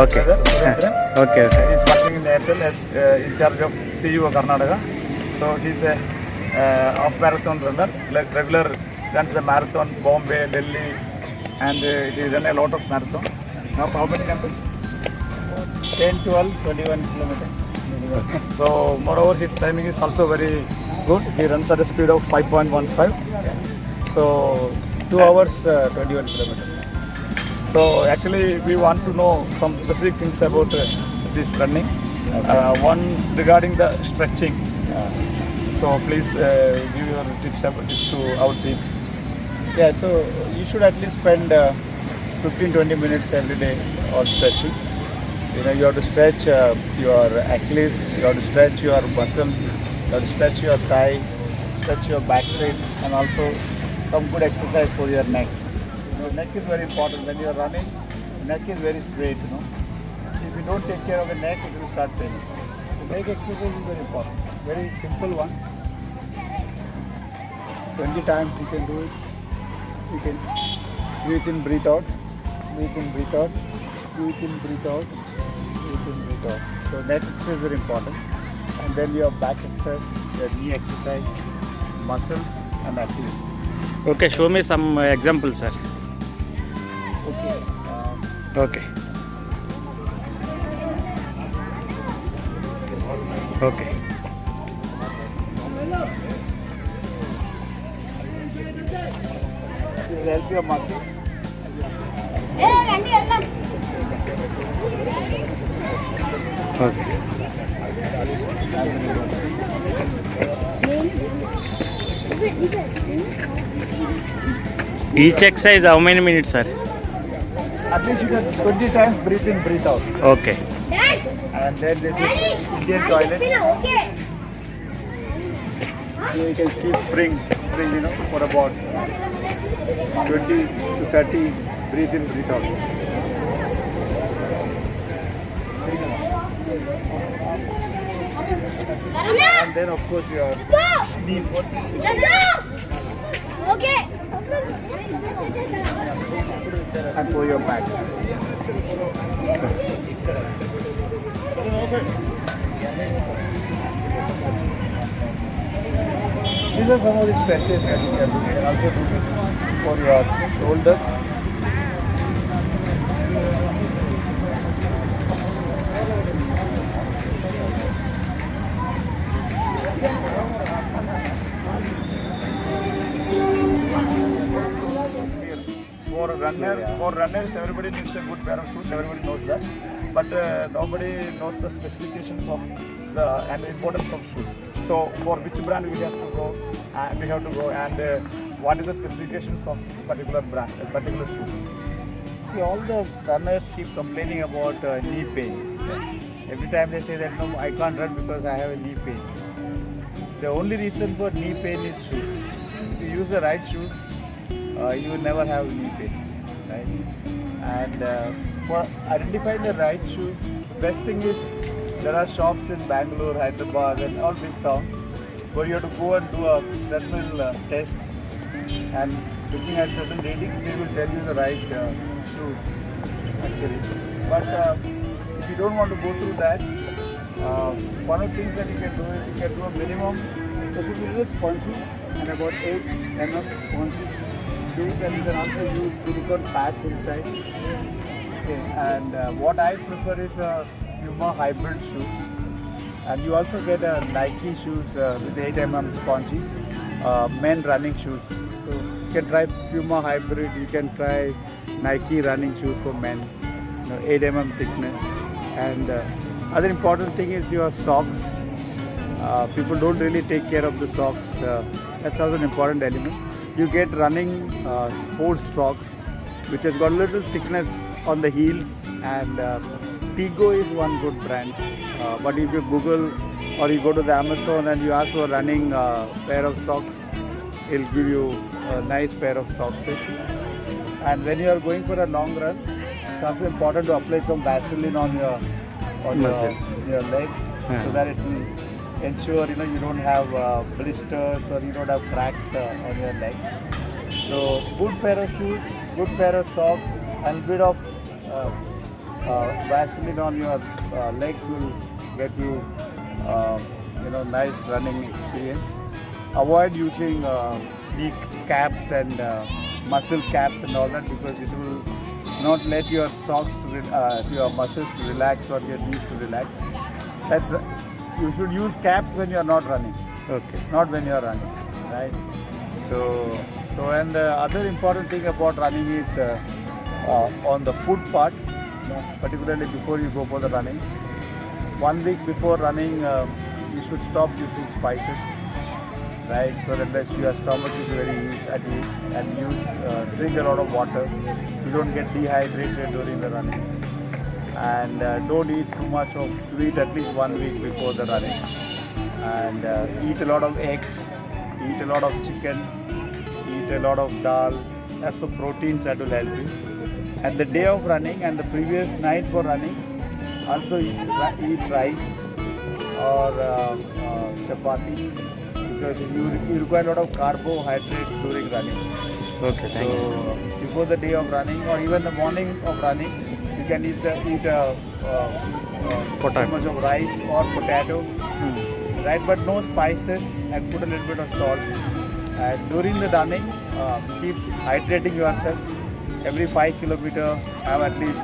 Okay. brother, Surendran. Okay. He's working in Airtel as in charge of CEO Karnataka. So he's a off marathon runner, like regular runs the marathon, Bombay, Delhi, and he run a lot of marathon. Now how many numbers? 10, 12, 21 kilometers. So moreover his timing is also very good. He runs at a speed of 5.15. So 2 hours, 21 kilometers. So actually we want to know some specific things about this running. One regarding the stretching. So please give your tips about this to our team. Yeah, so you should at least spend 15-20 minutes every day on stretching. You know, you have to stretch your Achilles, you have to stretch your muscles, you have to stretch your thigh, stretch your back side, and also some good exercise for your neck. You know, neck is very important. When you are running, neck is very straight, you know. If you don't take care of the neck, it will start paining. So neck exercise is very important. Very simple one. 20 times you can do it. You can breathe in, breathe out, breathe in, breathe out, breathe in, breathe out, breathe in, breathe out. So neck exercise is very important. And then your back exercise, your knee exercise, muscles and Achilles. Okay, show me some examples, sir. Okay. Okay. Okay. This will help your muscles. Okay. Each exercise how many minutes, sir? At least you can 20 times breathe in, breathe out. Okay. And then this is Indian toilet. So you can keep spring, you know, for about 20 to 30, breathe in, breathe out. And then of course your knee Okay. and for your back. These are some of the stretches that you can do. You can also do it for your shoulder. For runners, everybody needs a good pair of shoes. Everybody knows that, but nobody knows the specifications of and the importance of shoes. So, for which brand we have to go, and what is the specifications of particular brand, particular shoe? See, all the runners keep complaining about knee pain. Every time they say that no, I can't run because I have a knee pain. The only reason for knee pain is shoes. If you use the right shoes, you will never have knee pain, right? And for identifying the right shoes, the best thing is there are shops in Bangalore, Hyderabad, and all big towns where you have to go and do a treadmill test, and looking at certain ratings, they will tell you the right shoes actually. But if you don't want to go through that, one of the things that you can do is you can do a minimum. There should be a little spongy and about 8 mm spongy shoes, and you can also use silicone pads inside. Okay. And what I prefer is a Puma hybrid shoes, and you also get a Nike shoes with 8 mm spongy men running shoes. So you can try Puma hybrid, you can try Nike running shoes for men, 8 mm thickness. And other important thing is your socks. People don't really take care of the socks. That's also an important element. You get running sports socks, which has got a little thickness on the heels, and Tigo is one good brand. But if you Google or you go to the Amazon and you ask for a running pair of socks, it'll give you a nice pair of socks. And when you are going for a long run, it's also important to apply some Vaseline on your legs, so that it will ensure you don't have blisters or you don't have cracks on your leg. So good pair of shoes, good pair of socks, and a bit of Vaseline on your legs will get you, nice running experience. Avoid using knee caps and muscle caps and all that, because it will not let your socks your muscles to relax or your knees to relax. You should use caps when you are not running, Okay. not when you are running, right? And the other important thing about running is on the food part, particularly before you go for the running. 1 week before running, you should stop using spices, right? So that your stomach is very at ease, and drink a lot of water. You don't get dehydrated during the running, and don't eat too much of sweet at least 1 week before the running, and eat a lot of eggs, eat a lot of chicken, eat a lot of dal. That's the proteins that will help you. And the day of running and the previous night for running, also eat rice or chapati, because you require a lot of carbohydrates during running. Okay, thank you. So before the day of running or even the morning of running, you can eat so much of rice or potato, right? But no spices, and put a little bit of salt. And during the running, keep hydrating yourself. Every 5 kilometers, have at least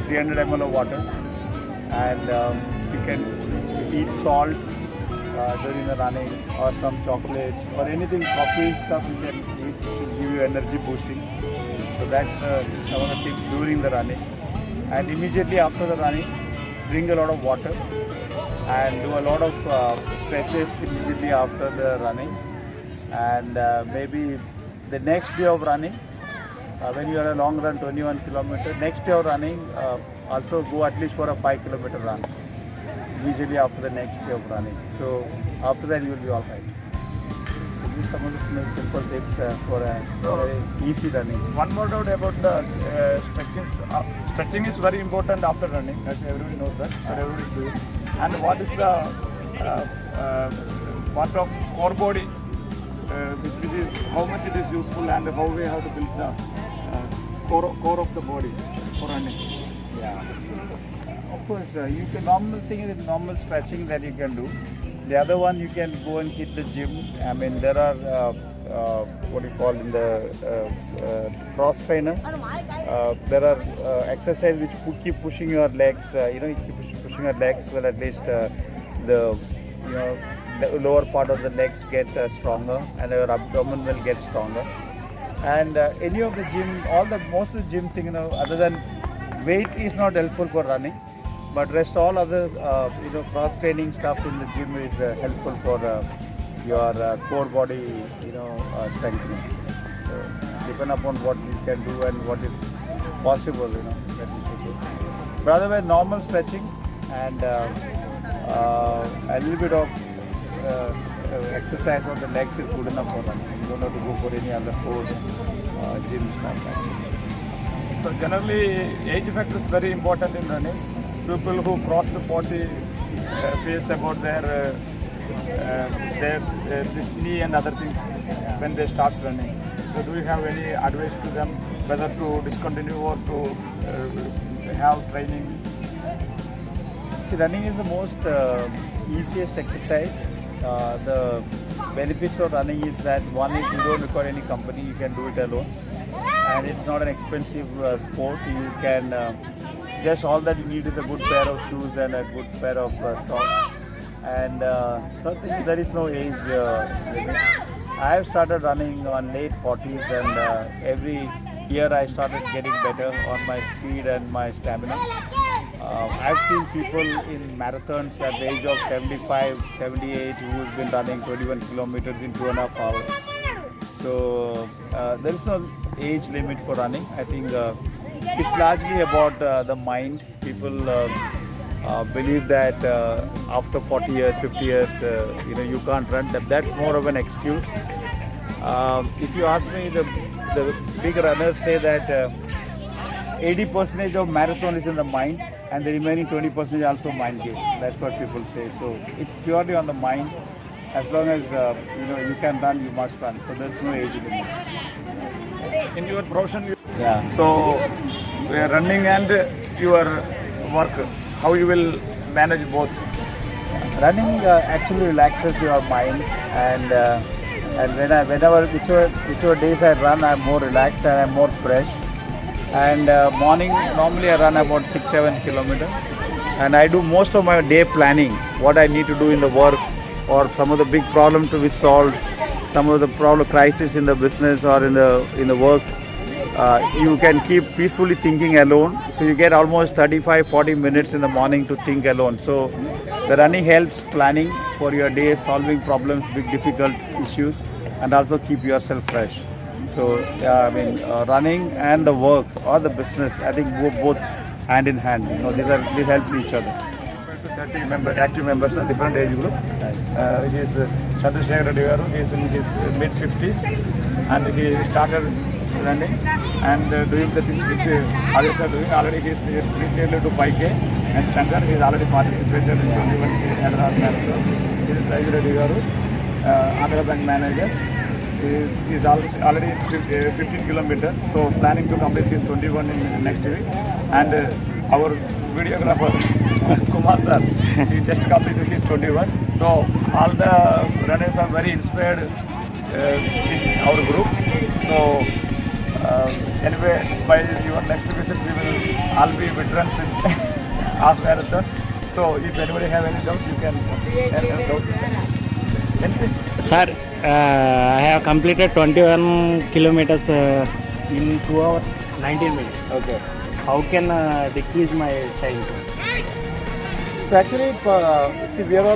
300 ml of water, and you can eat salt during the running, or some chocolates or anything, coffee stuff you can eat. It should give you energy boosting. So that's one of the things during the running. And immediately after the running, drink a lot of water and do a lot of stretches immediately after the running. And maybe the next day of running, when you are a long run, 21 kilometers, next day of running, also go at least for a 5 kilometer run, immediately after the next day of running. So after that you will be all right. So these are some of the simple tips for a very easy running. One more note about the stretching. Stretching is very important after running, as everybody knows that. So everybody do it. And what is the part of core body, which is how much it is useful, and how we have to build the core of the body for running. Yeah. Of course, you can normal thing is normal stretching that you can do. The other one, you can go and hit the gym. I mean, there are what do you call in the cross trainer. There are exercises which keep pushing your legs. You keep pushing your legs, well, at least the lower part of the legs get stronger, and your abdomen will get stronger. And any of the gym, most of the gym thing, other than weight is not helpful for running, but rest all other cross training stuff in the gym is helpful for your core body strengthening. So depend upon what you can do and what is possible, that you should do. But otherwise, normal stretching and a little bit of exercise on the legs is good enough for running. You don't have to go for any other core gym stuff. So generally, age factor is very important in running. People who cross the 40 face about their this knee and other things when they start running. So do you have any advice to them whether to discontinue or to have training? See, running is the most easiest exercise. The benefits of running is that one is you don't require any company, you can do it alone, and it's not an expensive sport. You can just all that you need is a good pair of shoes and a good pair of socks. And certainly there is no age limit. I have started running on late 40s, and every year I started getting better on my speed and my stamina. I've seen people in marathons at the age of 75, 78 who's been running 21 kilometers in 2.5 hours. So there is no age limit for running. I think it's largely about the mind. People believe that after 40 years, 50 years, you can't run. That's more of an excuse. If you ask me, the big runners say that 80% of marathon is in the mind, and the remaining 20% is also mind game. That's what people say. So it's purely on the mind. As long as you can run, you must run. So there's no age limit. In your profession, Yeah. So running and your work, how you will manage both? Running actually relaxes your mind, and whenever whichever days I run, I'm more relaxed and I'm more fresh. And morning normally I run about 6-7 kilometers, and I do most of my day planning, what I need to do in the work, or some of the big problems to be solved, some of the problem crisis in the business or in the work. You can keep peacefully thinking alone, so you get almost 35-40 minutes in the morning to think alone. So the running helps planning for your day, solving problems, big difficult issues, and also keep yourself fresh. So yeah, I mean running and the work or the business, I think both hand in hand. You know, these helps each other. 30 active members of different age group. He is Chandrasekhar Reddy garu. He is in his mid 50s, and he started running and doing the things which others are doing. Already he is nearly to 5K, and Shankar is already participated in 21K Hyderabad Marathon. He is Sai Reddy garu, Andhra Bank manager. He is already 15 kilometers, so planning to complete his 21 in next week. And our videographer Kumar sir, he just completed his 21. So all the runners are very inspired in our group. So anyway, by your next visit, we will all be veterans in half marathon. So if anybody have any doubts, you can have doubt. Anything? Sir, I have completed 21 kilometers in 2 hours 19 minutes. Okay. How can decrease my time? So actually, see, we are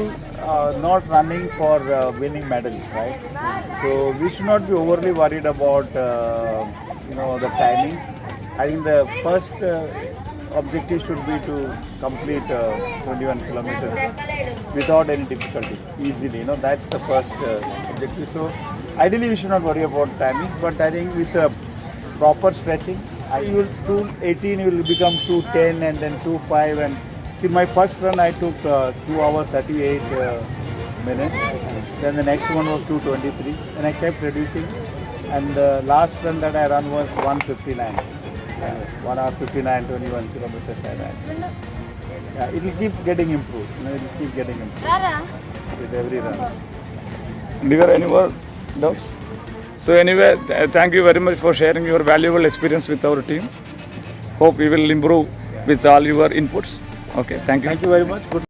all not running for winning medals, right? So we should not be overly worried about the timing. I think the first objective should be to complete 21 kilometers without any difficulty, easily. That's the first objective. So ideally, we should not worry about timing, but I think with proper stretching, you will 2:18 will become 2:10 and then 2:05. And see, my first run I took 2 hours 38 minutes. Then the next one was 2:23, and I kept reducing. And the last run that I ran was 1:59. 1 hour 59, 21 kilometers I ran. Yeah, it will keep getting improved. It will keep getting improved with every run. Do you have any more doubts? So anyway, thank you very much for sharing your valuable experience with our team. Hope we will improve with all your inputs. Okay, thank you. Thank you very much. Good.